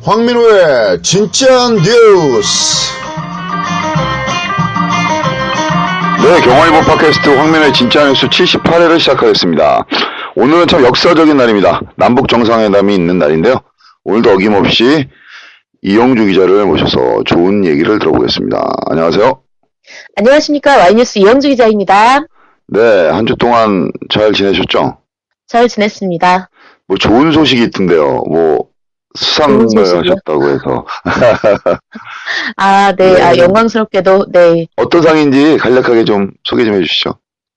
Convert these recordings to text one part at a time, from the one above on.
황민호의 진짜 뉴스. 네, 경화일보 팟캐스트 황민호의 진짜 뉴스 78회를 시작하겠습니다. 오늘은 참 역사적인 날입니다. 남북 정상회담이 있는 날인데요. 오늘도 어김없이 이영주 기자를 모셔서 좋은 얘기를 들어보겠습니다. 안녕하세요. 안녕하십니까. 와이뉴스 이영주 기자입니다. 네, 한 주 동안 잘 지내셨죠? 잘 지냈습니다. 뭐 좋은 소식이 있던데요. 뭐 수상을 하셨다고 해서. 아, 네. 네. 아, 영광스럽게도, 네. 어떤 상인지 간략하게 좀 소개 좀 해주시죠.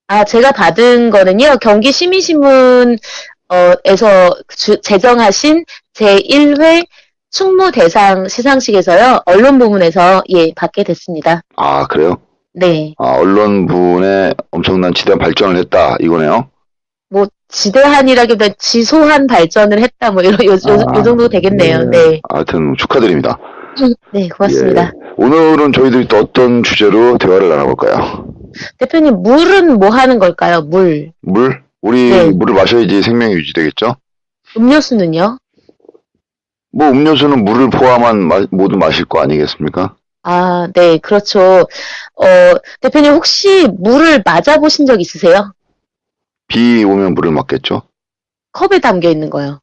아, 제가 받은 거는요, 경기 시민신문, 에서 제정하신 제1회 충무대상 시상식에서요, 언론 부문에서, 예, 받게 됐습니다. 아, 그래요? 네. 아, 언론부에 엄청난 지대한 발전을 했다, 이거네요. 뭐, 지대한이라기보다 지소한 발전을 했다, 뭐, 요 정도 되겠네요. 네. 하여튼 축하드립니다. 네, 고맙습니다. 예. 오늘은 저희들이 또 어떤 주제로 대화를 나눠볼까요? 대표님, 물은 뭐 하는 걸까요? 물. 물? 우리 네. 물을 마셔야지 생명이 유지되겠죠? 음료수는요? 뭐 음료수는 물을 포함한 모두 마실 거 아니겠습니까? 아, 네, 그렇죠. 대표님 혹시 물을 맞아보신 적 있으세요? 비 오면 물을 맞겠죠? 컵에 담겨 있는 거요.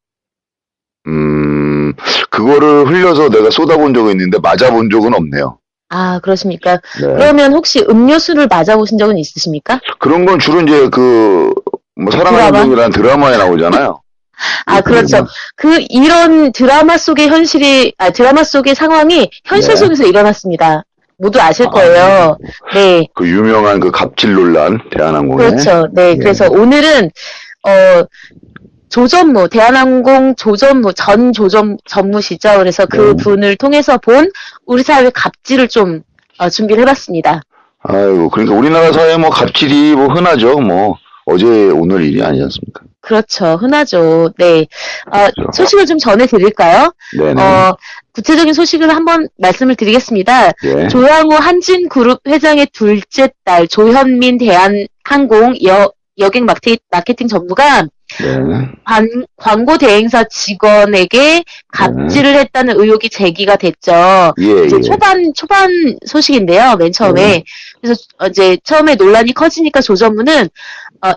그거를 흘려서 내가 쏟아본 적은 있는데 맞아본 적은 없네요. 아, 그렇습니까? 네. 그러면 혹시 음료수를 맞아보신 적은 있으십니까? 그런 건 주로 이제 뭐 사랑하는 드라마? 종이라는 드라마에 나오잖아요. 아, 그렇죠. 이런 드라마 속의 드라마 속의 상황이 현실 네. 속에서 일어났습니다. 모두 아실 거예요. 네. 그 유명한 그 갑질 논란, 대한항공의. 그렇죠. 네. 예. 그래서 오늘은, 대한항공 전 조전무시죠. 그래서 그 분을 통해서 본 우리 사회 갑질을 좀, 준비를 해봤습니다. 아이고, 그러니까 우리나라 사회에 뭐 갑질이 뭐 흔하죠. 뭐 어제 오늘 일이 아니지 않습니까? 그렇죠. 흔하죠. 네. 그렇죠. 소식을 좀 전해드릴까요? 네네. 구체적인 소식을 한번 말씀을 드리겠습니다. 예. 조양호 한진그룹 회장의 둘째 딸 조현민 대한항공 여객 마케팅 전무가 네. 광고 대행사 직원에게 갑질을 했다는 의혹이 제기가 됐죠. 예, 이제 예. 초반 소식인데요. 맨 처음에. 그래서 이제 처음에 논란이 커지니까 조 전무는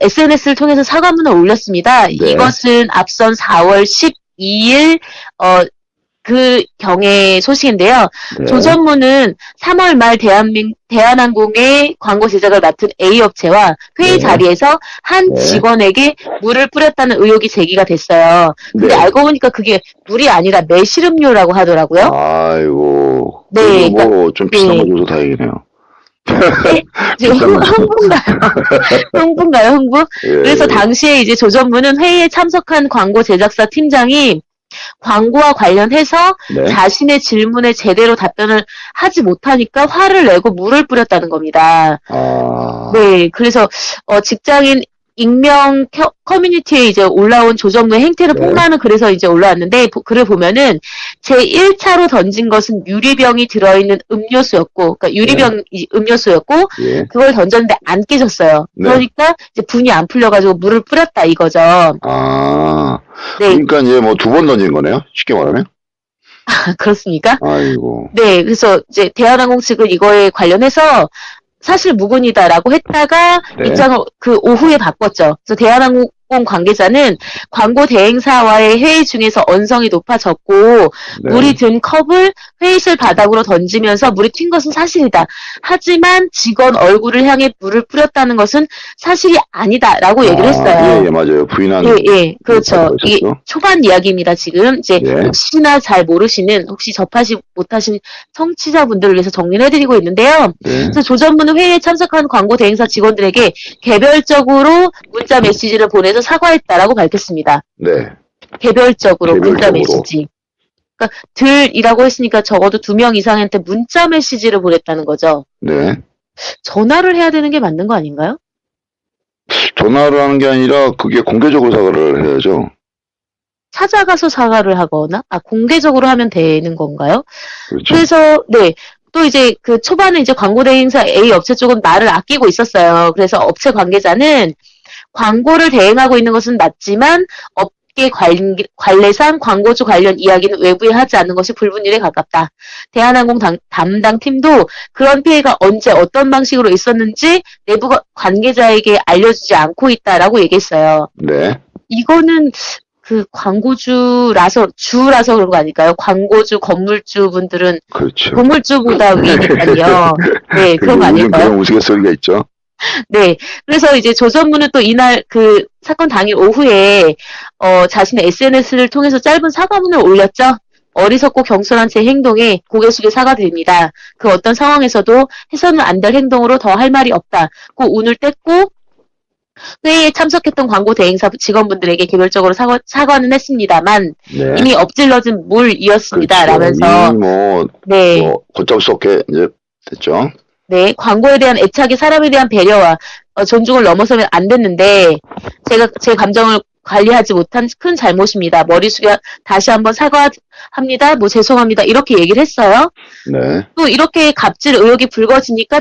SNS를 통해서 사과문을 올렸습니다. 네. 이것은 앞선 4월 12일 그 경의 소식인데요. 네. 조 전무는 3월 말 대한항공의 광고 제작을 맡은 A 업체와 회의 네. 자리에서 한 네. 직원에게 물을 뿌렸다는 의혹이 제기가 됐어요. 근데 네. 알고 보니까 그게 물이 아니라 매실음료라고 하더라고요. 아이고. 네, 뭐좀 비싼 거 네. 줘서 다행이네요. 지금 비싼 거죠. 흥분가요, 흥분? 예. 그래서 당시에 이제 조 전무는 회의에 참석한 광고 제작사 팀장이 광고와 관련해서 네. 자신의 질문에 제대로 답변을 하지 못하니까 화를 내고 물을 뿌렸다는 겁니다. 아. 네, 그래서 직장인 익명 커뮤니티에 이제 올라온 조 전무의 행태를 네. 폭로하는 글에서 이제 올라왔는데 글을 보면은 제 1차로 던진 것은 유리병이 들어있는 음료수였고, 그러니까 유리병 음료수였고 예. 그걸 던졌는데 안 깨졌어요. 네. 그러니까 이제 분이 안 풀려가지고 물을 뿌렸다 이거죠. 아. 네, 그러니까 이제 뭐 2번 던진 거네요. 쉽게 말하면. 그렇습니까? 아이고. 네, 그래서 이제 대한항공 측은 이거에 관련해서 사실 무근이다라고 했다가 네. 입장을 그 오후에 바꿨죠. 그래서 대한항공 관계자는 광고 대행사와의 회의 중에서 언성이 높아졌고 네. 물이 든 컵을 회의실 바닥으로 던지면서 물이 튄 것은 사실이다. 하지만 직원 얼굴을 향해 물을 뿌렸다는 것은 사실이 아니다라고 얘기를 했어요. 예, 맞아요. 부인하는. 예, 예, 그렇죠. 있었죠. 이게 초반 이야기입니다. 지금 이제 예. 혹시나 잘 모르시는, 혹시 접하지 못하신 청취자분들을 위해서 정리를 해드리고 있는데요. 네. 그래서 조 전무는 회의에 참석한 광고 대행사 직원들에게 개별적으로 문자 메시지를 보내서 사과했다라고 밝혔습니다. 네. 개별적으로 문자 개별적으로. 메시지. 그러니까 들이라고 했으니까 적어도 2명 이상한테 문자 메시지를 보냈다는 거죠. 네. 전화를 해야 되는 게 맞는 거 아닌가요? 전화를 하는 게 아니라 그게 공개적으로 사과를 해야죠. 찾아가서 사과를 하거나, 공개적으로 하면 되는 건가요? 그렇죠. 그래서, 네. 또 이제 그 초반에 이제 광고 대행사 A 업체 쪽은 말을 아끼고 있었어요. 그래서 업체 관계자는 광고를 대행하고 있는 것은 맞지만 업계 관례상 광고주 관련 이야기는 외부에 하지 않는 것이 불분일에 가깝다. 대한항공 담당 팀도 그런 피해가 언제 어떤 방식으로 있었는지 내부 관계자에게 알려주지 않고 있다라고 얘기했어요. 네. 이거는 그 주라서 그런 거 아닐까요? 광고주, 건물주 분들은 그렇죠. 건물주보다 위니까요. 네, 그런 거 요즘 아닐까요? 그런 우스갯소리가 있죠. 네. 그래서 이제 조전무는 또 이날 그 사건 당일 오후에 자신의 SNS를 통해서 짧은 사과문을 올렸죠. 어리석고 경솔한 제 행동에 고개 숙여 사과드립니다. 그 어떤 상황에서도 해서는 안 될 행동으로 더 할 말이 없다고 운을 뗐고 회의에 참석했던 광고 대행사 직원분들에게 개별적으로 사과는 했습니다만 네. 이미 엎질러진 물이었습니다. 그렇죠. 라면서 이미 뭐, 네. 걷잡을 수 없게 이제 됐죠. 네, 광고에 대한 애착이 사람에 대한 배려와 존중을 넘어서면 안 됐는데 제가 제 감정을 관리하지 못한 큰 잘못입니다. 머리 숙여 다시 한번 사과합니다. 뭐 죄송합니다. 이렇게 얘기를 했어요. 네. 또 이렇게 갑질 의혹이 불거지니까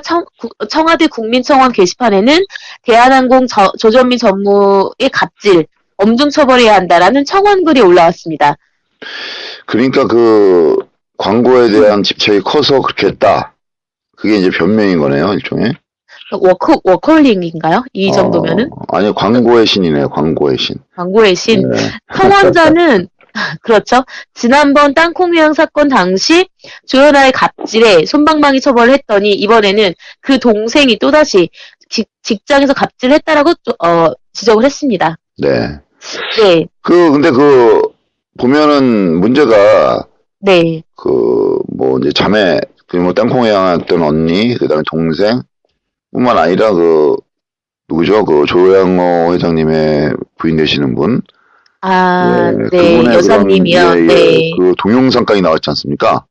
청와대 국민청원 게시판에는 대한항공 조전민 전무의 갑질 엄중 처벌해야 한다라는 청원글이 올라왔습니다. 그러니까 그 광고에 대한 집착이 커서 그렇게 했다. 그게 이제 변명인 거네요, 일종의. 워커홀릭인가요? 이 정도면은? 아니, 광고의 신이네요, 광고의 신. 광고의 신. 네. 청원자는 그렇죠. 지난번 땅콩 회항 사건 당시 조연아의 갑질에 솜방망이 처벌을 했더니 이번에는 그 동생이 또다시 직장에서 갑질을 했다라고 지적을 했습니다. 네. 네. 근데 보면은 문제가, 네. 뭐, 이제 자매, 뭐, 땅콩에 향했던 언니, 그 다음에 동생, 뿐만 아니라 누구죠? 조양호 회장님의 부인 되시는 분. 아, 예, 네. 그분의 여사님이요. 그런, 네. 그 동영상까지 나왔지 않습니까?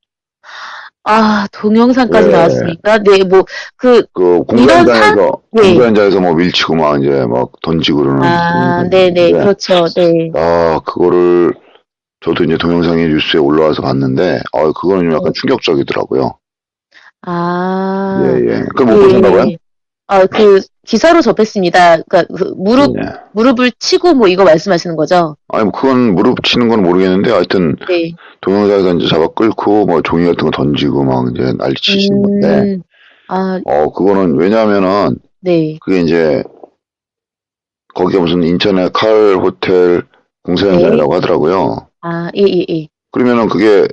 아, 동영상까지 예. 나왔습니까? 네, 공부 이런 현장에서, 네. 공부 현장에서 뭐 밀치고 막 이제 막 던지고 그러는. 아, 네네. 그렇죠. 네. 그거를, 저도 이제 동영상이 뉴스에 올라와서 봤는데, 그거는 좀 약간 충격적이더라고요. 아. 예. 그걸 못 보셨나봐요? 기사로 접했습니다. 그러니까 무릎을 치고 뭐 이거 말씀하시는 거죠? 아니, 뭐 그건 무릎 치는 건 모르겠는데, 하여튼, 네. 동영상에서 이제 잡아 끌고, 뭐 종이 같은 거 던지고 막 이제 난리 치시는 건데, 그거는 왜냐면은, 네. 그게 이제, 거기가 무슨 인천의 칼 호텔 공사 현장이라고 하더라고요. 아, 예. 그러면은 그게,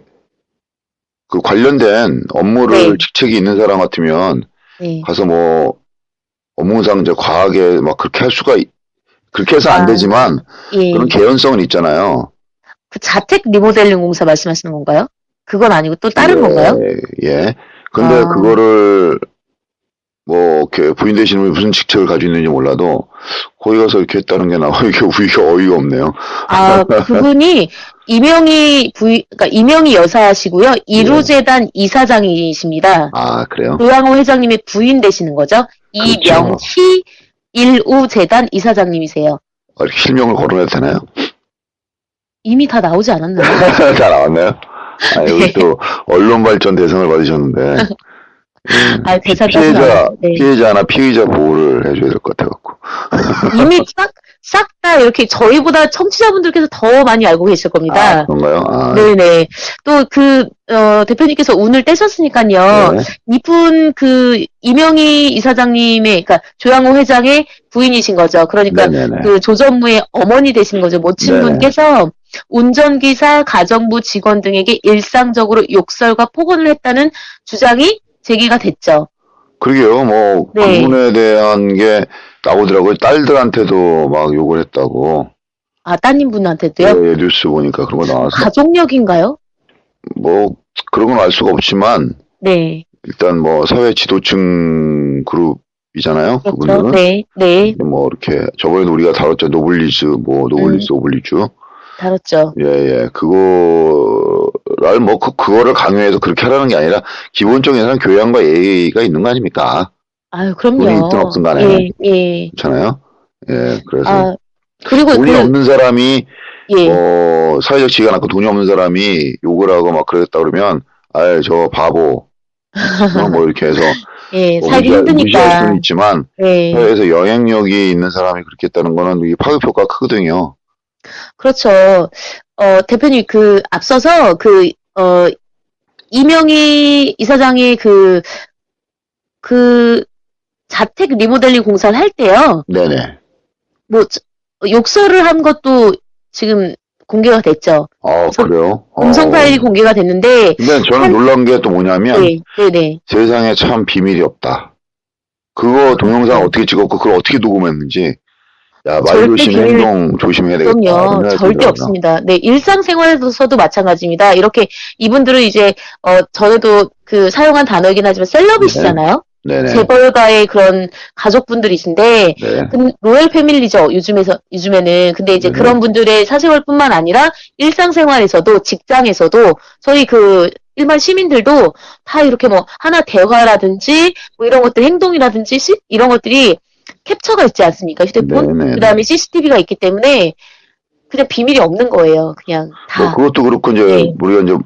그 관련된 업무를 네. 직책이 있는 사람 같으면, 네. 가서 뭐, 업무상 이제 과하게 막 그렇게 그렇게 해서 안 되지만, 예. 그런 개연성은 있잖아요. 그 자택 리모델링 공사 말씀하시는 건가요? 그건 아니고 또 다른 건가요? 예. 근데 그거를, 뭐, 이렇게 부인 되시는 분이 무슨 직책을 가지고 있는지 몰라도, 거기 가서 이렇게 했다는 게 이게 어이가 없네요. 그분이 그러니까 이명희 여사시고요. 이루재단 이사장이십니다. 아, 그래요? 조양호 회장님의 부인 되시는 거죠? 그렇죠. 이명희 일우재단 이사장님이세요. 이렇게 실명을 거론해도 되나요? 이미 다 나오지 않았나요? 다 나왔나요? 여기 또, 언론 발전 대상을 받으셨는데, 피해자나 피의자 보호를 해줘야 될 것 같아갖고. 이미 싹 다 이렇게 저희보다 청취자분들께서 더 많이 알고 계실 겁니다. 그런가요? 네네. 또 대표님께서 운을 떼셨으니까요. 네. 이분 이명희 이사장님의, 그러니까 조양호 회장의 부인이신 거죠. 그러니까 네네네. 조전무의 어머니 되신 거죠. 모친분께서 운전기사, 가정부 직원 등에게 일상적으로 욕설과 폭언을 했다는 주장이 제기가 됐죠. 그러게요. 뭐, 그분에 대한 게 나오더라고요. 딸들한테도 막 욕을 했다고. 따님 분한테도요? 예, 뉴스 보니까 그런 거 나와서. 가족력인가요? 뭐, 그런 건 알 수가 없지만, 네. 일단 뭐, 사회 지도층 그룹이잖아요. 그렇죠. 그분들은. 네. 뭐, 이렇게, 저번에도 우리가 다뤘죠. 노블리즈, 오블리주. 다뤘죠. 예. 그거를 강요해서 그렇게 하라는 게 아니라, 기본적인 교양과 예의가 있는 거 아닙니까? 그럼요. 돈이 있든 없든 간에. 예. 그렇잖아요? 예, 그래서. 그리고 돈이 없는 사람이, 예. 사회적 지위가 낮고 돈이 없는 사람이 욕을 하고 막 그랬다 그러면, 저 바보. 뭐 이렇게 해서 예, 뭐 살기 무시할 수는 힘드니까. 있지만 네. 해외에서 영향력이 있는 사람이 그렇게 했다는 거는 이게 파급 효과가 크거든요. 그렇죠. 대표님, 앞서서 이명희 이사장이 자택 리모델링 공사를 할 때요. 네네. 뭐, 욕설을 한 것도 지금 공개가 됐죠. 그래요? 음성 파일이 공개가 됐는데, 근데 저는 놀란 게 또 뭐냐면 네, 네네. 세상에 참 비밀이 없다. 그거 동영상 어떻게 찍었고 그걸 어떻게 녹음했는지 야, 말 절대 조심, 비밀- 행동 조심해야 되겠다. 이런 그럼요. 생각이 절대 들더라고요. 없습니다. 네, 일상생활에서도 마찬가지입니다. 이렇게 이분들은 이제, 전에도 사용한 단어이긴 하지만 셀럽이시잖아요. 네네. 재벌가의 그런 가족분들이신데, 네. 로열 패밀리죠, 요즘에는. 근데 이제 네. 그런 분들의 사생활뿐만 아니라 일상생활에서도, 직장에서도, 저희 일반 시민들도 다 이렇게 뭐, 하나 대화라든지, 뭐 이런 것들, 행동이라든지, 이런 것들이 캡처가 있지 않습니까? 휴대폰? 네네. 그 다음에 CCTV가 있기 때문에, 그냥 비밀이 없는 거예요, 그냥 다. 뭐 그것도 그렇고 이제 네. 우리가 이제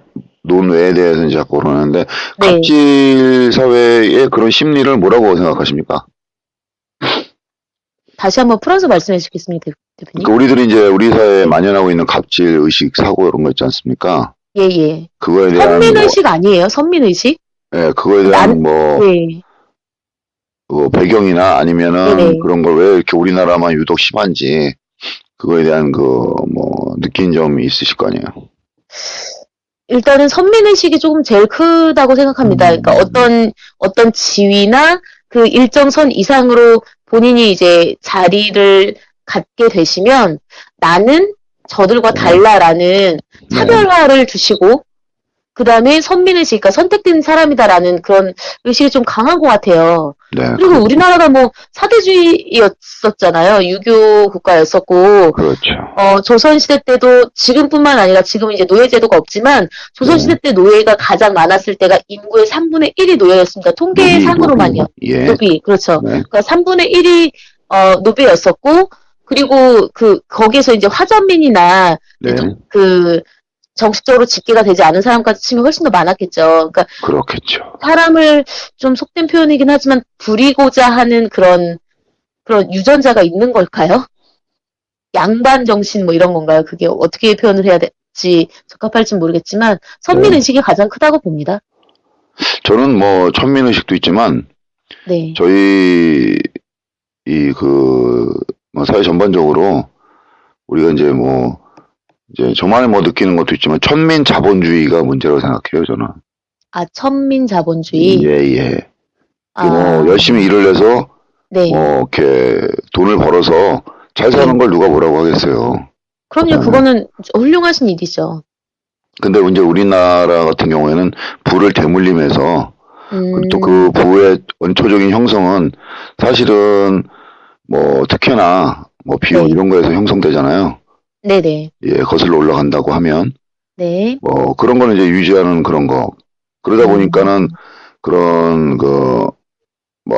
논외에 대해서 이제 자꾸 그러는데 네. 갑질 사회의 그런 심리를 뭐라고 생각하십니까? 다시 한번 풀어서 말씀해 주시겠습니까, 대표님? 그러니까 우리들이 이제 우리 사회에 만연하고 있는 갑질 의식 사고 이런 거 있지 않습니까? 예, 예. 그거에 대한 선민의식 아니에요? 선민의식? 예, 그거에 대한 네. 배경이나 아니면은 네네. 그런 걸 왜 이렇게 우리나라만 유독 심한지 그거에 대한 느낀 점이 있으실 거 아니에요. 일단은 선민의식이 조금 제일 크다고 생각합니다. 그러니까 어떤 지위나 그 일정 선 이상으로 본인이 이제 자리를 갖게 되시면 나는 저들과 달라라는 차별화를 두시고 그 다음에 선민의식, 그러니까 선택된 사람이다라는 그런 의식이 좀 강한 것 같아요. 네. 그리고 우리나라가 뭐 사대주의였잖아요. 유교 국가였었고, 그렇죠. 조선시대 때도 지금뿐만 아니라 지금 이제 노예제도가 없지만 조선시대 때 노예가 가장 많았을 때가 인구의 3분의 1이 노예였습니다. 통계상으로만요. 예. 노비, 그렇죠. 네. 그러니까 3분의 1이 노비였었고, 그리고 거기에서 이제 화전민이나 네. 정식적으로 직계가 되지 않은 사람까지 치면 훨씬 더 많았겠죠. 그러니까 그렇겠죠. 사람을 좀 속된 표현이긴 하지만 부리고자 하는 그런 유전자가 있는 걸까요? 양반 정신 뭐 이런 건가요? 그게 어떻게 표현을 해야 될지 적합할지 모르겠지만 선민의식이 가장 크다고 봅니다. 저는 뭐 천민의식도 있지만 네. 저희 사회 전반적으로 우리가 이제 저만의 느끼는 것도 있지만 천민 자본주의가 문제라고 생각해요, 저는. 아, 천민 자본주의. 예. 아, 열심히 일을 해서 네. 이렇게 돈을 벌어서 잘 사는 걸 누가 뭐라고 하겠어요. 그럼요, 그거는 훌륭하신 일이죠. 근데 이제 우리나라 같은 경우에는 부를 대물림해서 또 그 부의 원초적인 형성은 사실은 특혜나 비용 네. 이런 거에서 형성되잖아요. 네네. 예, 거슬러 올라간다고 하면 네. 그런 거는 이제 유지하는 그런 거. 그러다 보니까는 그런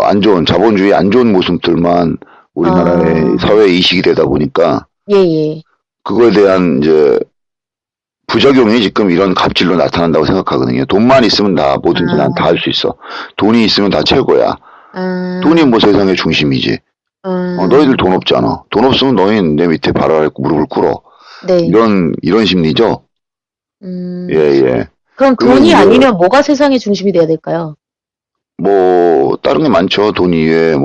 안 좋은 자본주의 안 좋은 모습들만 우리나라의 사회 이식이 되다 보니까 예. 그거에 대한 이제 부작용이 지금 이런 갑질로 나타난다고 생각하거든요. 돈만 있으면 뭐든지 난 다 할 수 있어. 돈이 있으면 다 최고야. 돈이 세상의 중심이지. 너희들 돈 없잖아. 돈 없으면 너희는 내 밑에 발을 밟고 무릎을 꿇어. 네. 이런 심리죠. 예. 그럼 돈이 아니면 뭐가 세상의 중심이 돼야 될까요? 다른 게 많죠. 돈 이외에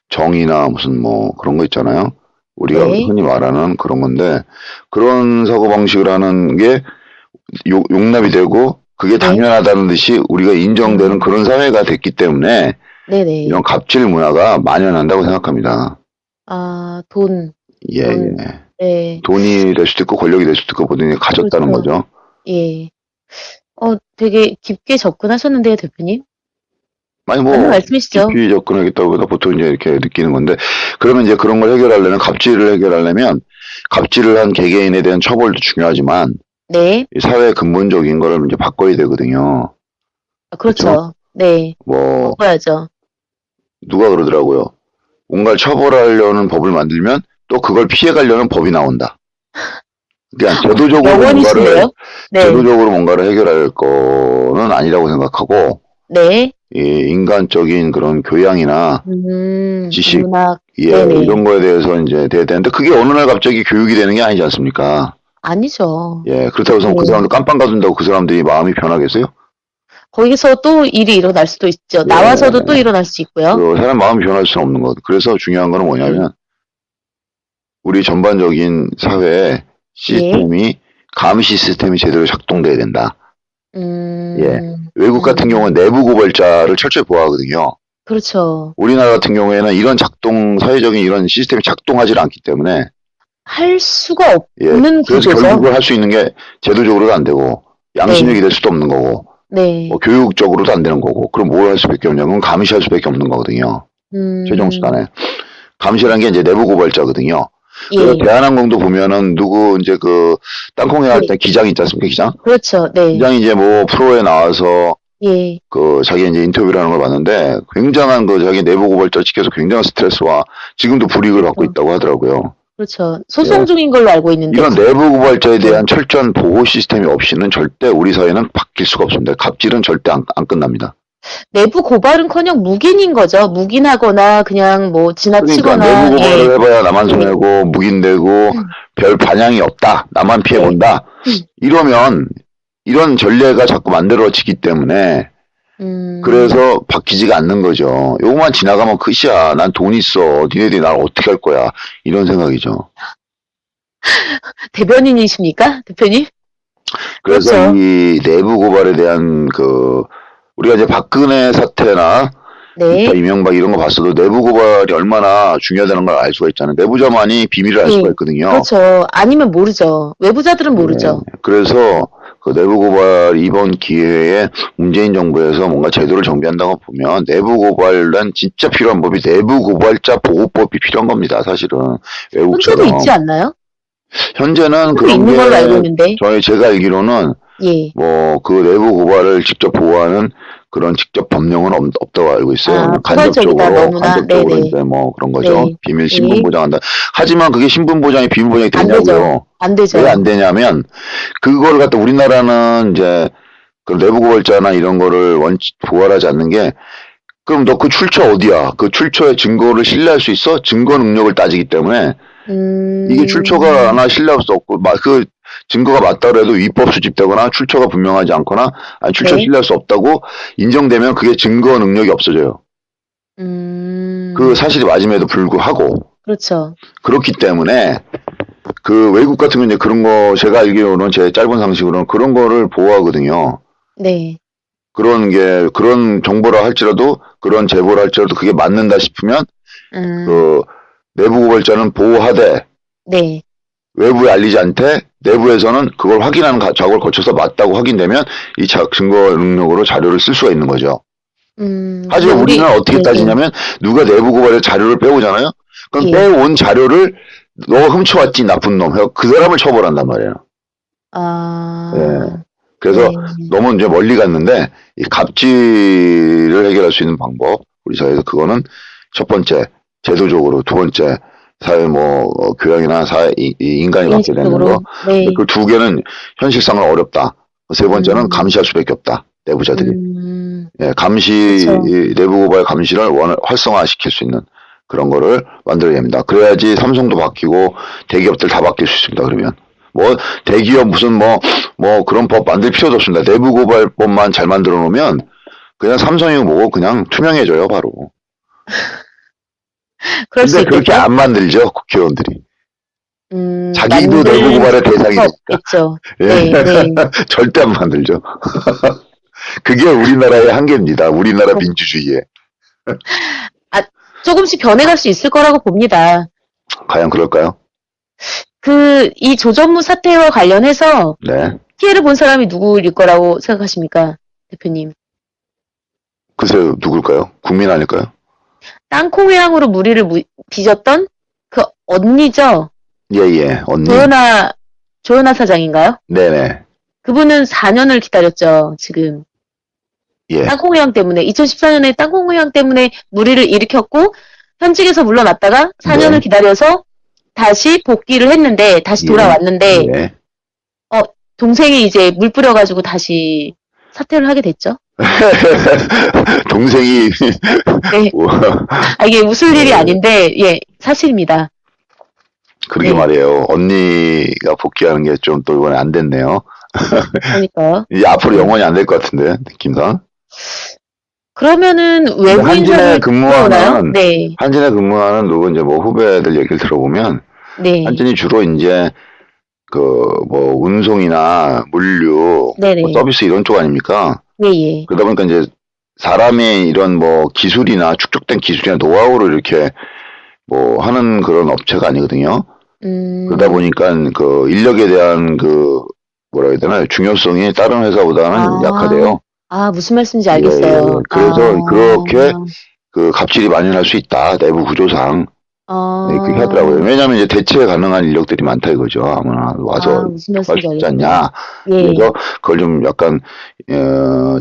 정의나 무슨 그런 거 있잖아요. 우리가 네. 흔히 말하는 그런 건데, 그런 사고방식을 하는 게 용납이 되고, 그게 당연하다는 듯이 우리가 인정되는 그런 사회가 됐기 때문에, 네네. 이런 갑질 문화가 만연한다고 생각합니다. 아, 돈. 예. 네. 돈이 될 수도 있고, 권력이 될 수도 있고, 모든 게 가졌다는 그렇죠. 거죠. 예. 되게 깊게 접근하셨는데요, 대표님? 아니, 맞는 말씀이시죠? 깊이 접근하겠다고 보통 이제 이렇게 느끼는 건데, 그러면 이제 그런 걸 갑질을 해결하려면, 갑질을 한 개개인에 대한 처벌도 중요하지만, 네. 이 사회의 근본적인 거를 이제 바꿔야 되거든요. 그렇죠. 그렇죠? 네. 바꿔야죠. 누가 그러더라고요. 뭔가를 처벌하려는 법을 만들면 또 그걸 피해가려는 법이 나온다. 그러니까 제도적으로 영원히시네요? 네. 제도적으로 뭔가를 해결할 거는 아니라고 생각하고, 네. 이 인간적인 그런 교양이나 지식, 문학. 예, 네네. 이런 거에 대해서 이제 돼야 되는데 그게 어느 날 갑자기 교육이 되는 게 아니지 않습니까? 아니죠. 예, 그렇다고 해서 그 네. 사람들 깜빵 가둔다고 그 사람들이 마음이 변하겠어요? 거기서 또 일이 일어날 수도 있죠. 나와서도 또 일어날 수 있고요. 그 사람 마음이 변할 수는 없는 것. 그래서 중요한 거는 뭐냐면 우리 전반적인 사회의 시스템이 감시 시스템이 제대로 작동돼야 된다. 예. 외국 같은 경우는 내부 고발자를 철저히 보호하거든요. 그렇죠. 우리나라 같은 경우에는 이런 사회적인 이런 시스템이 작동하지 않기 때문에 할 수가 예. 없는 그래서 구조죠. 결국 그걸 할 수 있는 게 제도적으로도 안 되고 양심력이 될 수도 없는 거고 네. 뭐 교육적으로도 안 되는 거고 그럼 뭘 할 수밖에 없냐면 감시할 수밖에 없는 거거든요. 최종 수단에 감시라는 게 이제 내부 고발자거든요. 그래서 예. 대한항공도 보면은 누구 이제 그 땅콩회 할 때 기장 있지 않습니까? 기장? 그렇죠. 네. 기장이 이제 뭐 프로에 나와서 예. 그 자기 이제 인터뷰를 하는 걸 봤는데 굉장한 그 자기 내부 고발자 측에서 굉장한 스트레스와 지금도 불이익을 받고 있다고 하더라고요. 그렇죠. 소송 예. 중인 걸로 알고 있는데. 이런 내부 고발자에 대한 철저한 보호 시스템이 없이는 절대 우리 사회는 바뀔 수가 없습니다. 갑질은 절대 안 끝납니다. 내부 고발은커녕 묵인인 거죠. 묵인하거나 그냥 뭐 그러니까 지나치거나. 내부 고발을 예. 해봐야 나만 손해고 묵인되고 별 반향이 없다. 나만 피해본다. 이러면 이런 전례가 자꾸 만들어지기 때문에 그래서 바뀌지가 않는 거죠. 요거만 지나가면 끝이야. 난 돈 있어. 니네들이 날 어떻게 할 거야. 이런 생각이죠. 대변인이십니까? 대표님? 그래서 그렇죠. 이 내부 고발에 대한 우리가 이제 박근혜 사태나 네. 이명박 이런 거 봤어도 내부 고발이 얼마나 중요하다는 걸 알 수가 있잖아요. 내부자만이 비밀을 알 수가 있거든요. 그렇죠. 아니면 모르죠. 외부자들은 모르죠. 네. 그래서 그 내부 고발 이번 기회에 문재인 정부에서 뭔가 제도를 정비한다고 보면 내부 고발은 진짜 필요한 법이 내부 고발자 보호법이 필요한 겁니다. 사실은 외국처럼. 현재도 있지 않나요? 현재는 그런 있는 게 걸로 알고 있는데. 제가 알기로는 예. 뭐 그 내부 고발을 직접 보호하는 그런 직접 법령은 없다고 알고 있어요. 아, 그냥 포괄적이다, 너무나. 간접적으로 네네. 이제 뭐 그런 거죠. 네. 비밀 신분 보장한다. 하지만 그게 신분 보장이 비밀 보장이 안 되냐고요. 되죠. 안 되죠. 왜 안 되냐면 그걸 갖다 우리나라는 이제 그 내부 고발자나 이런 거를 보호하지 않는 게 그럼 너 그 출처 어디야? 그 출처의 증거를 신뢰할 수 있어? 증거 능력을 따지기 때문에 이게 출처가 하나 신뢰할 수 없고 그 증거가 맞다 그래도 위법 수집되거나 출처가 분명하지 않거나 아니 출처 네. 신뢰할 수 없다고 인정되면 그게 증거 능력이 없어져요. 그 사실이 맞음에도 불구하고 그렇죠. 그렇기 때문에 그 외국 같은 경우는 이제 그런 거 제가 알기로는 제 짧은 상식으로는 그런 거를 보호하거든요. 네. 그런 정보라 할지라도 그런 제보를 할지라도 그게 맞는다 싶으면 그 내부 고발자는 보호하되 네. 외부에 알리지 않되 내부에서는 그걸 확인하는 작업을 거쳐서 맞다고 확인되면 이 증거 능력으로 자료를 쓸 수가 있는 거죠. 하지만 우리는 어떻게 따지냐면 누가 내부 고발의 자료를 빼오잖아요. 그럼 빼온 자료를 너가 훔쳐왔지 나쁜 놈. 그 사람을 처벌한단 말이에요. 아. 예. 그래서 너무 이제 멀리 갔는데 이 갑질을 해결할 수 있는 방법 우리 사회에서 그거는 첫 번째 제도적으로 두 번째 사회 교양이나 이 인간이 맡게 되는 거. 네. 그 두 개는 현실상은 어렵다. 세 번째는 감시할 수밖에 없다. 내부자들이. 예, 이 내부 고발 감시를 활성화시킬 수 있는 그런 거를 만들어야 됩니다. 그래야지 삼성도 바뀌고 대기업들 다 바뀔 수 있습니다. 그러면 대기업 무슨 그런 법 만들 필요도 없습니다. 내부 고발법만 잘 만들어 놓으면 그냥 삼성이 그냥 투명해져요 바로. 근데 그렇게 안 만들죠 국회의원들이. 자기도 내부 고발의 대상이니까. 네, 네. 절대 안 만들죠. 그게 우리나라의 한계입니다. 우리나라 민주주의에. 조금씩 변해갈 수 있을 거라고 봅니다. 과연 그럴까요? 이 조전무 사태와 관련해서 네. 피해를 본 사람이 누구일 거라고 생각하십니까, 대표님? 글쎄요, 누굴까요? 국민 아닐까요? 땅콩회항으로 무리를 빚었던 그 언니죠? 예, 언니. 조연아 사장인가요? 네네. 그분은 4년을 기다렸죠, 지금. 예. 땅콩회항 때문에, 2014년에 땅콩회항 때문에 무리를 일으켰고, 현직에서 물러났다가 4년을 기다려서 다시 복귀를 했는데, 다시 돌아왔는데, 예. 동생이 이제 물 뿌려가지고 다시 사퇴를 하게 됐죠. 동생이 네. 뭐, 이게 웃을 일이 아닌데, 예, 사실입니다. 그러게 네. 말이에요. 언니가 복귀하는 게 좀 또 이번에 안 됐네요. 그러니까요. 이제 앞으로 영원히 안 될 것 같은데 느낌상. 그러면은 외부 한진에 인사를 근무하는 들어오나요? 네, 한진에 근무하는 누구 이제 뭐 후배들 얘기를 들어보면 네, 한진이 주로 이제 그 뭐 운송이나 물류, 네네. 뭐 서비스 이런 쪽 아닙니까? 예, 예. 그러다 보니까 이제 사람의 이런 뭐 기술이나 축적된 기술이나 노하우를 이렇게 뭐 하는 그런 업체가 아니거든요. 그러다 보니까 그 인력에 대한 그 뭐라 해야 되나 중요성이 다른 회사보다는 아, 약하대요. 무슨 말씀인지 예, 알겠어요. 예. 그래서 그렇게 그 갑질이 만연할 수 있다. 내부 구조상. 네, 그렇게 하더라고요. 왜냐하면 이제 대체 가능한 인력들이 많다 이거죠. 아무나 와서 무슨 할 말씀인지 수 있지 알겠어요. 않냐. 예. 그래서 그걸 좀 약간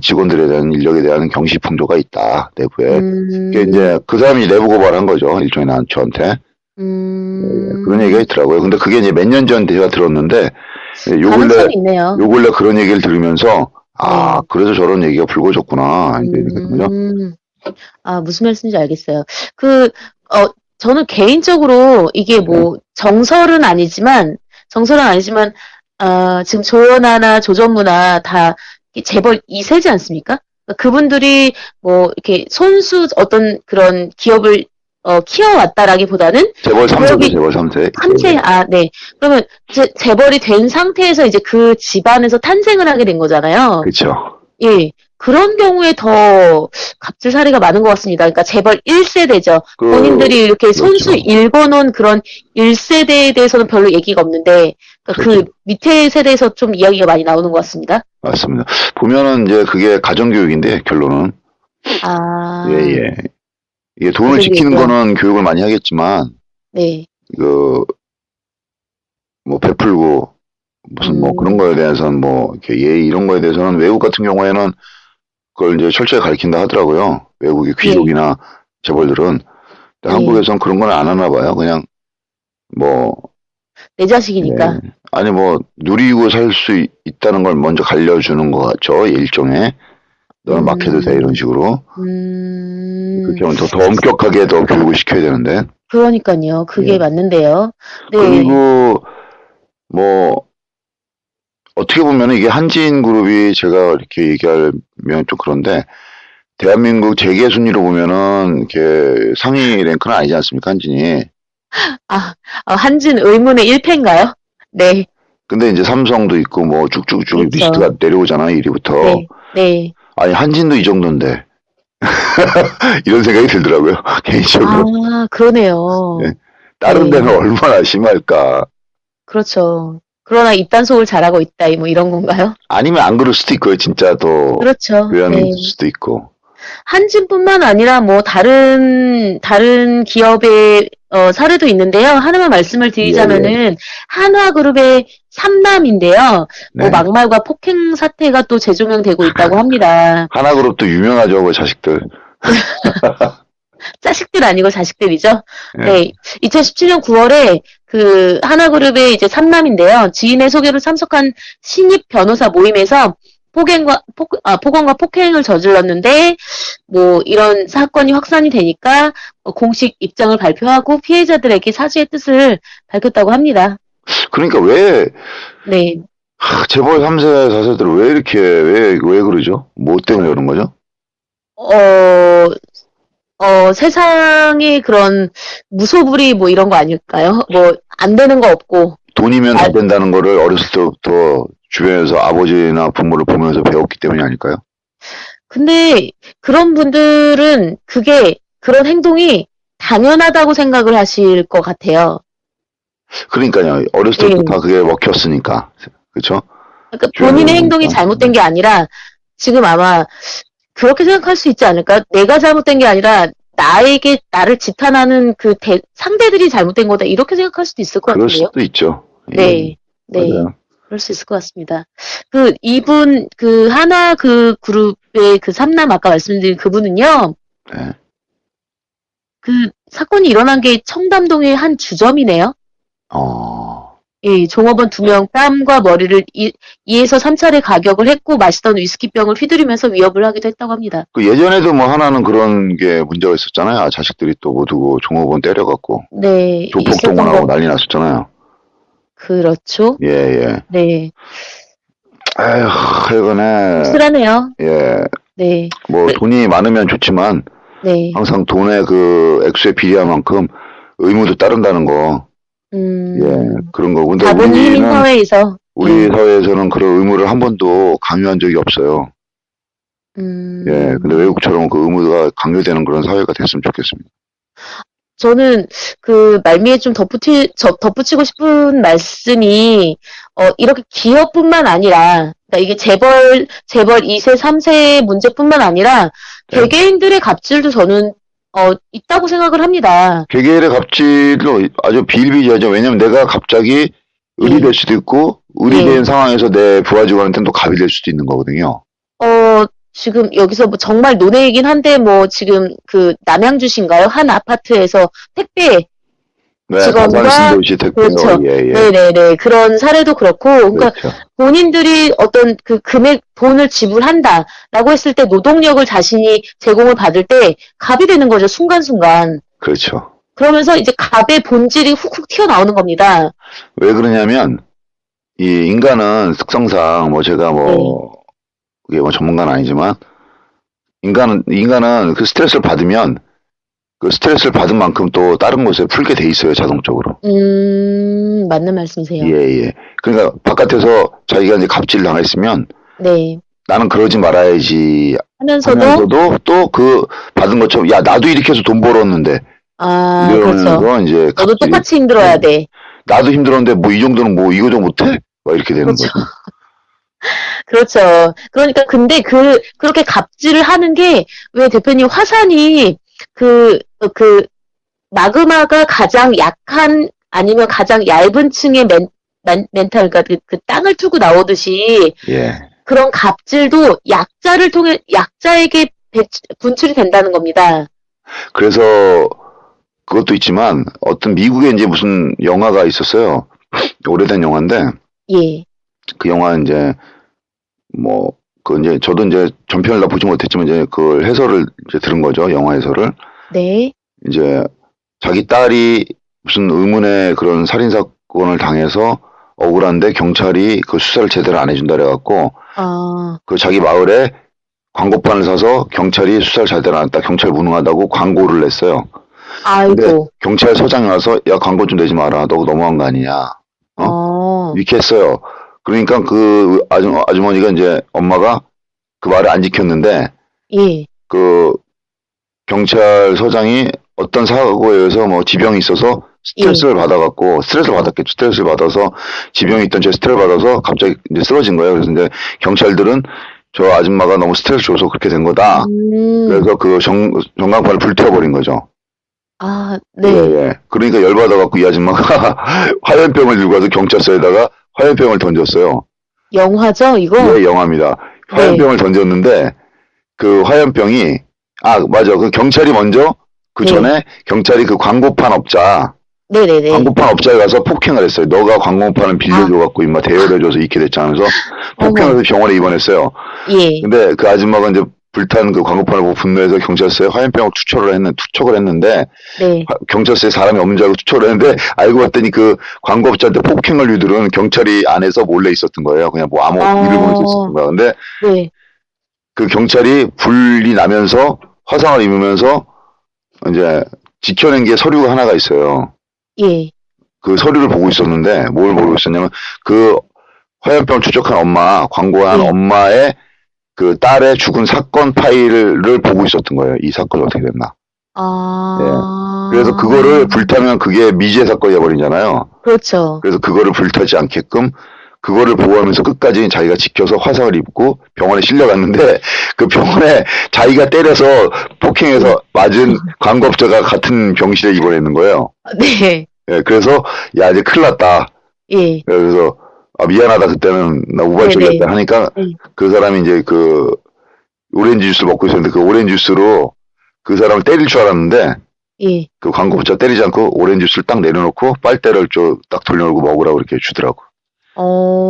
직원들에 대한 인력에 대한 경시 풍조가 있다 내부에. 그게 이제 그 사람이 내부 고발한 거죠. 일종의 난 저한테. 그런 얘기가 있더라고요. 근데 그게 이제 몇 년 전 제가 들었는데 요 근래 가능성이 있네요. 요 근래 그런 얘기를 들으면서 아 네. 그래서 저런 얘기가 불거졌구나 이제 이렇게 되거든요. 무슨 말씀인지 알겠어요. 저는 개인적으로 이게 뭐 정설은 아니지만 지금 조연아나 조전무나 다 재벌 2세지 않습니까? 그분들이 뭐 이렇게 손수 어떤 그런 기업을 키워왔다라기보다는 재벌 3세죠, 기업이 재벌 3세. 3세, 네. 그러면 이제 재벌이 된 상태에서 이제 그 집안에서 탄생을 하게 된 거잖아요. 그렇죠. 예. 그런 경우에 더 갑질 사례가 많은 것 같습니다. 그러니까 재벌 1세대죠. 본인들이 이렇게 손수 그렇죠. 읽어놓은 그런 1세대에 대해서는 별로 얘기가 없는데, 그러니까 그 밑에 세대에서 좀 이야기가 많이 나오는 것 같습니다. 맞습니다. 보면은 이제 그게 가정교육인데 결론은 예. 이게 돈을 지키는 가정교육이요? 거는 교육을 많이 하겠지만 네. 그 뭐 베풀고 무슨 뭐 그런 거에 대해서는 뭐 이렇게 예의 이런 거에 대해서는 외국 같은 경우에는 그걸 이제 철저히 가르친다 하더라고요. 외국의 귀족이나 재벌들은. 근데 한국에서는 그런 건 안 하나 봐요. 그냥 뭐 내 자식이니까. 아니 뭐 누리고 살 수 있다는 걸 먼저 알려주는 것 같죠. 일종의 너는 막 해도 돼 이런 식으로. 그렇게 하면 더 엄격하게 더 교육을 시켜야 되는데. 그러니까요. 그게 맞는데요. 네. 그리고 뭐 어떻게 보면 이게 한진그룹이 제가 이렇게 얘기하면 좀 그런데 대한민국 재계 순위로 보면은 이렇게 상위 랭크는 아니지 않습니까 한진이. 한진 의문의 1패인가요? 네. 근데 이제 삼성도 있고 뭐 쭉쭉쭉 그렇죠. 리스트가 내려오잖아요 1위부터. 네. 아니 한진도 이 정도인데 이런 생각이 들더라고요 개인적으로. 그러네요. 네. 다른 데는 얼마나 심할까. 그렇죠. 그러나 입단속을 잘하고 있다, 뭐 이런 건가요? 아니면 안 그럴 수도 있고요. 진짜 더 그렇죠. 교양이 있을 수도 있고. 한진뿐만 아니라 뭐 다른 기업의 사례도 있는데요. 하나만 말씀을 드리자면은 한화그룹의 삼남인데요. 뭐 막말과 폭행 사태가 또 재조명되고 있다고 합니다. 하나그룹도 유명하죠, 그 자식들. 자식들 아니고 자식들이죠. 네. 2017년 9월에 그 하나그룹의 이제 삼남인데요. 지인의 소개로 참석한 신입 변호사 모임에서 폭언과 폭행을 저질렀는데, 뭐, 이런 사건이 확산이 되니까, 공식 입장을 발표하고 피해자들에게 사죄의 뜻을 밝혔다고 합니다. 그러니까 왜, 네. 재벌 3세, 4세들 왜 이렇게, 왜 그러죠? 뭐 때문에 그런 거죠? 세상에 그런 무소불위 뭐 이런 거 아닐까요? 뭐, 안 되는 거 없고. 돈이면 다 된다는 거를 어렸을 때부터 주변에서 아버지나 부모를 보면서 배웠기 때문이 아닐까요? 근데 그런 분들은 그런 행동이 당연하다고 생각을 하실 것 같아요. 그러니까요. 어렸을 때부터 다 그게 먹혔으니까. 그렇죠? 그러니까 본인의 행동이 잘못된 게 아니라 지금 아마 그렇게 생각할 수 있지 않을까? 내가 잘못된 게 아니라 나를 지탄하는 그 상대들이 잘못된 거다. 이렇게 생각할 수도 있을 것 그럴 같은데요. 수도 있죠. 네. 맞아요. 그럴 수 있을 것 같습니다. 이분, 하나 그룹의 삼남 아까 말씀드린 그분은요. 네. 사건이 일어난 게 청담동의 한 주점이네요. 예, 종업원 2명 뺨과 머리를 2에서 3차례 가격을 했고 마시던 위스키병을 휘두르면서 위협을 하기도 했다고 합니다. 그 예전에도 뭐 하나는 그런 게 문제가 있었잖아요. 아, 자식들이 또 뭐 두고 종업원 때려갖고 네, 있었던 조폭동원하고 거 난리 났었잖아요. 그렇죠. 예, 예. 네, 아휴, 하여간에, 씁쓸하네요. 예, 네, 뭐 네. 돈이 많으면 좋지만 네, 항상 돈의 그 액수에 비례한 만큼 의무도 따른다는 거, 예, 그런 거. 근데 자본이 힘인 사회에서 우리 사회에서는 그런 의무를 한 번도 강요한 적이 없어요. 음, 예, 근데 외국처럼 그 의무가 강요되는 그런 사회가 됐으면 좋겠습니다. 저는 그 말미에 좀 덧붙이고 싶은 말씀이 이렇게 기업뿐만 아니라 그러니까 이게 재벌 2세, 3세의 문제뿐만 아니라 네. 개개인들의 갑질도 저는 있다고 생각을 합니다. 개개인의 갑질도 아주 비일비재하죠. 왜냐면 내가 갑자기 을이 될 수도 있고, 을이 된 상황에서 내 부하 직원한테는 또 갑이 될 수도 있는 거거든요. 지금 여기서 뭐 정말 논외이긴 한데 뭐 지금 그 남양주신가요? 한 아파트에서 택배 네, 직원과 가산신도시 택배요. 그렇죠. 예, 예. 네네네 그런 사례도 그렇고 그러니까 그렇죠. 본인들이 어떤 그 금액 돈을 지불한다라고 했을 때 노동력을 자신이 제공을 받을 때 갑이 되는 거죠 순간순간. 그렇죠. 그러면서 이제 갑의 본질이 훅훅 튀어나오는 겁니다. 왜 그러냐면, 이 인간은 특성상, 뭐 제가 뭐, 그게 뭐 전문가는 아니지만, 인간은 그 스트레스를 받으면, 그 스트레스를 받은 만큼 또 다른 곳에 풀게 돼 있어요, 자동적으로. 맞는 말씀이세요. 예, 예. 그러니까 바깥에서 자기가 이제 갑질 당했으면, 네. 나는 그러지 말아야지 하면서도 또 그 받은 것처럼, 야, 나도 이렇게 해서 돈 벌었는데, 이러면서 그렇죠. 이제 너도 갑질이- 똑같이 힘들어야 돼. 나도 힘들었는데 뭐 이 정도는 뭐 이거도 못해? 막 이렇게 되는 그렇죠. 거죠. 그렇죠. 그러니까 근데 그렇게 갑질을 하는 게 왜 대표님 화산이 그 마그마가 가장 약한 아니면 가장 얇은 층의 멘탈 그러니까 그 땅을 투고 나오듯이 예. 그런 갑질도 약자를 통해 약자에게 분출이 된다는 겁니다. 그래서 그것도 있지만 어떤 미국에 이제 무슨 영화가 있었어요. 오래된 영화인데 예. 그 영화 이제 뭐 그 이제 저도 이제 전편을 다 보지 못했지만 이제 그걸 해설을 이제 들은 거죠. 영화 해설을. 네. 이제 자기 딸이 무슨 의문의 그런 살인 사건을 당해서 억울한데 경찰이 그 수사를 제대로 안 해준다 그래갖고 그 자기 마을에 광고판을 사서 경찰이 수사를 제대로 안 했다. 경찰 무능하다고 광고를 냈어요. 근데 아이고. 경찰서장이 와서 야 광고 좀 내지 마라. 너 너무한 거 아니냐. 이렇게 했어요. 그러니까 그 아주머니가 이제 엄마가 그 말을 안 지켰는데 예. 그 경찰서장이 어떤 사고에 의해서 뭐 지병이 있어서 스트레스를 받아갖고 스트레스를 받았겠죠. 스트레스를 받아서 지병이 있던 제 스트레스를 받아서 갑자기 이제 쓰러진 거예요. 그래서 이제 경찰들은 저 아줌마가 너무 스트레스 줘서 그렇게 된 거다. 그래서 그 전광판을 불태워버린 거죠. 네. 예, 예. 그러니까 열받아갖고 이 아줌마가 화염병을 들고 와서 경찰서에다가 화염병을 던졌어요. 영화죠, 이거? 예, 영화입니다. 화염병을 던졌는데 그 화염병이 맞아. 그 경찰이 먼저 그 전에 경찰이 그 광고판 업자 네네네. 광고판 업자에 가서 폭행을 했어요. 너가 광고판을 빌려줘갖고 임마 대여해줘서 이렇게 됐잖아. 그래서 폭행을 해서 병원에 입원했어요. 예. 근데 그 아줌마가 이제 불탄 그 광고판을 보고 분노해서 경찰서에 화염병을 투척을 했는데 네. 경찰서에 사람이 없는 줄 알고 투척을 했는데 알고 봤더니 그 광고업자한테 폭행을 유들은 경찰이 안에서 몰래 있었던 거예요. 그냥 뭐 아무 일을 모르고 있었던 거야. 근데 네. 그 경찰이 불이 나면서 화상을 입으면서 이제 지켜낸 게 서류가 하나가 있어요. 예. 그 서류를 보고 있었는데 뭘 보고 있었냐면 그 화염병을 추적한 엄마, 광고한 엄마의 그 딸의 죽은 사건 파일을 보고 있었던 거예요. 이 사건이 어떻게 됐나. 그래서 그거를 불타면 그게 미제 사건이 돼버리잖아요. 그렇죠. 그래서 그거를 불타지 않게끔 그거를 보호하면서 끝까지 자기가 지켜서 화상을 입고 병원에 실려갔는데 그 병원에 자기가 때려서 폭행해서 맞은 광고업자가 같은 병실에 입원했는 거예요. 네. 예, 그래서 야 이제 큰일 났다. 예. 그래서 미안하다 그때는 나 우발적이었다 하니까 그 사람이 이제 그 오렌지 주스 먹고 있었는데 그 오렌지 주스로 그 사람을 때릴 줄 알았는데 예. 그 광고 붙여 때리지 않고 오렌지 주스를 딱 내려놓고 빨대를 딱 돌려놓고 먹으라고 이렇게 주더라고.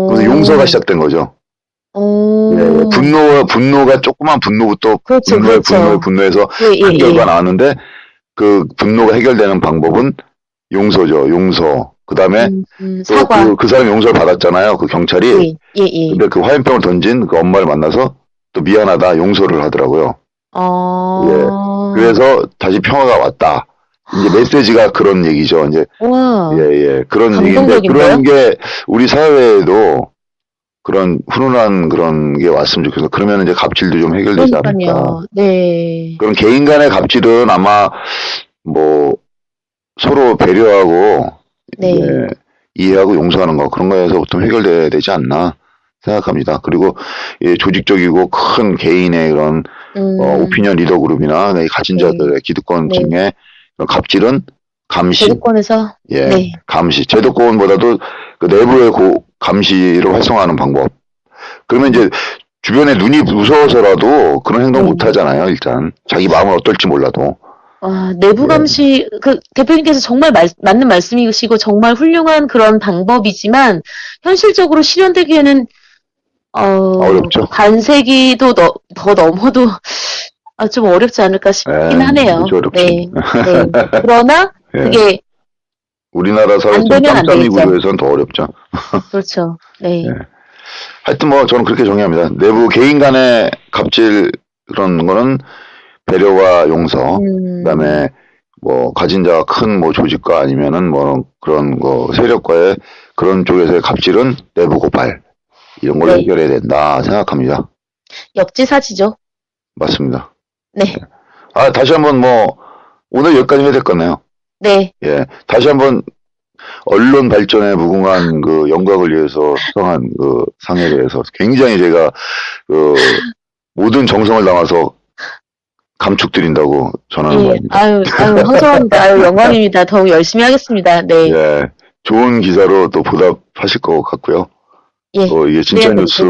그래서 용서가 시작된 거죠. 예, 분노가 조그만 분노부터 그렇죠, 그렇죠. 분노해서 예, 예, 한결과 예. 나왔는데 그 분노가 해결되는 방법은 용서죠. 용서. 그다음에 사과. 그 사람이 용서를 받았잖아요. 그 경찰이. 예, 예. 근데 그 화염병을 던진 그 엄마를 만나서 또 미안하다 용서를 하더라고요. 예. 그래서 다시 평화가 왔다. 이제 메시지가 그런 얘기죠. 이제 와. 예. 그런 얘기인데 감동적인데요? 그런 게 우리 사회에도 그런 훈훈한 그런 게 왔으면 좋겠어. 그러면 이제 갑질도 좀 해결되지 않을까. 그러니까요. 네. 그런 개인 간의 갑질은 아마 뭐 서로 배려하고 네. 예, 이해하고 용서하는 거 그런 거에서 보통 해결돼야 되지 않나 생각합니다. 그리고 예, 조직적이고 큰 개인의 그런 오피니언 리더 그룹이나 가진 자들의 기득권층의 그런 갑질은 감시, 제도권에서 예, 네. 감시, 제도권보다도 그 내부의 감시를 활성화하는 방법. 그러면 이제 주변에 눈이 무서워서라도 그런 행동 못 하잖아요. 일단 자기 마음은 어떨지 몰라도. 내부 감시, 그, 대표님께서 정말 맞는 말씀이시고, 정말 훌륭한 그런 방법이지만, 현실적으로 실현되기에는, 어렵죠. 반세기도 더 넘어도, 좀 어렵지 않을까 싶긴 하네요. 그렇죠, 어렵죠. 네. 네. 그러나, 예. 그게, 우리나라 사회 안 되면 안 짬짬이 되겠죠. 구조에서는 더 어렵죠. 그렇죠. 네. 예. 하여튼 뭐 저는 그렇게 정의합니다. 내부 개인 간의 갑질 그런 거는 배려와 용서, 그다음에 뭐 가진 자가 큰 뭐 조직과 아니면은 뭐 그런 거 세력과의 그런 쪽에서의 갑질은 내부 고발 이런 걸로 네. 해결해야 된다 생각합니다. 역지사지죠. 맞습니다. 네. 다시 한번 뭐 오늘 여기까지 해야 될 거네요. 네. 예, 다시 한번 언론 발전에 무궁한 그 영광을 위해서 수상한 그 상에 대해서 굉장히 제가 그 모든 정성을 담아서 감축드린다고 전하는 예. 바입니다. 아유, 황송합니다. 아유, 영광입니다. 더욱 열심히 하겠습니다. 네. 예, 좋은 기사로 또 보답하실 것 같고요. 예. 또 이게 진짜 네, 뉴스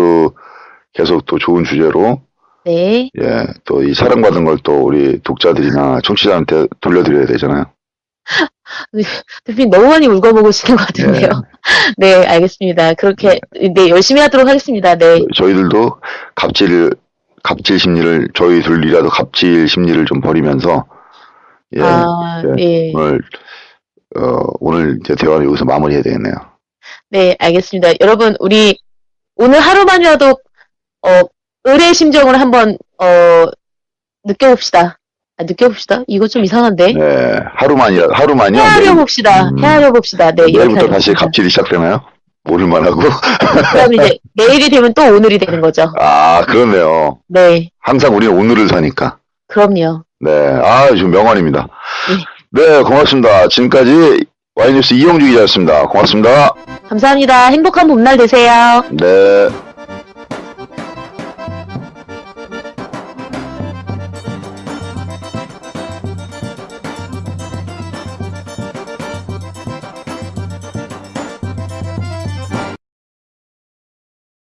계속 또 좋은 주제로 네. 예, 또 이 사랑받은 걸 또 우리 독자들이나 청취자한테 돌려드려야 되잖아요. 대표님 너무 많이 울고먹으시는 것 같은데요. 네, 알겠습니다. 그렇게, 네, 열심히 하도록 하겠습니다. 네. 저희들도 갑질 심리를 저희 둘이라도 갑질 심리를 좀 버리면서 예, 네. 오늘 이제 대화를 여기서 마무리해야 되겠네요. 네, 알겠습니다. 여러분, 우리 오늘 하루만이라도 의뢰의 심정을 한번 느껴봅시다. 느껴봅시다. 이거 좀 이상한데. 네, 하루만요. 헤아려 봅시다. 헤아려 봅시다. 네, 내일부터 이렇게 다시 하겠습니다. 갑질이 시작되나요? 오늘만 하고. 그럼 이제 내일이 되면 또 오늘이 되는 거죠. 그렇네요. 네, 항상 우리는 오늘을 사니까. 그럼요. 네, 지금 명언입니다. 네, 고맙습니다. 지금까지 와이뉴스 이영주 기자였습니다. 고맙습니다. 감사합니다. 행복한 봄날 되세요. 네.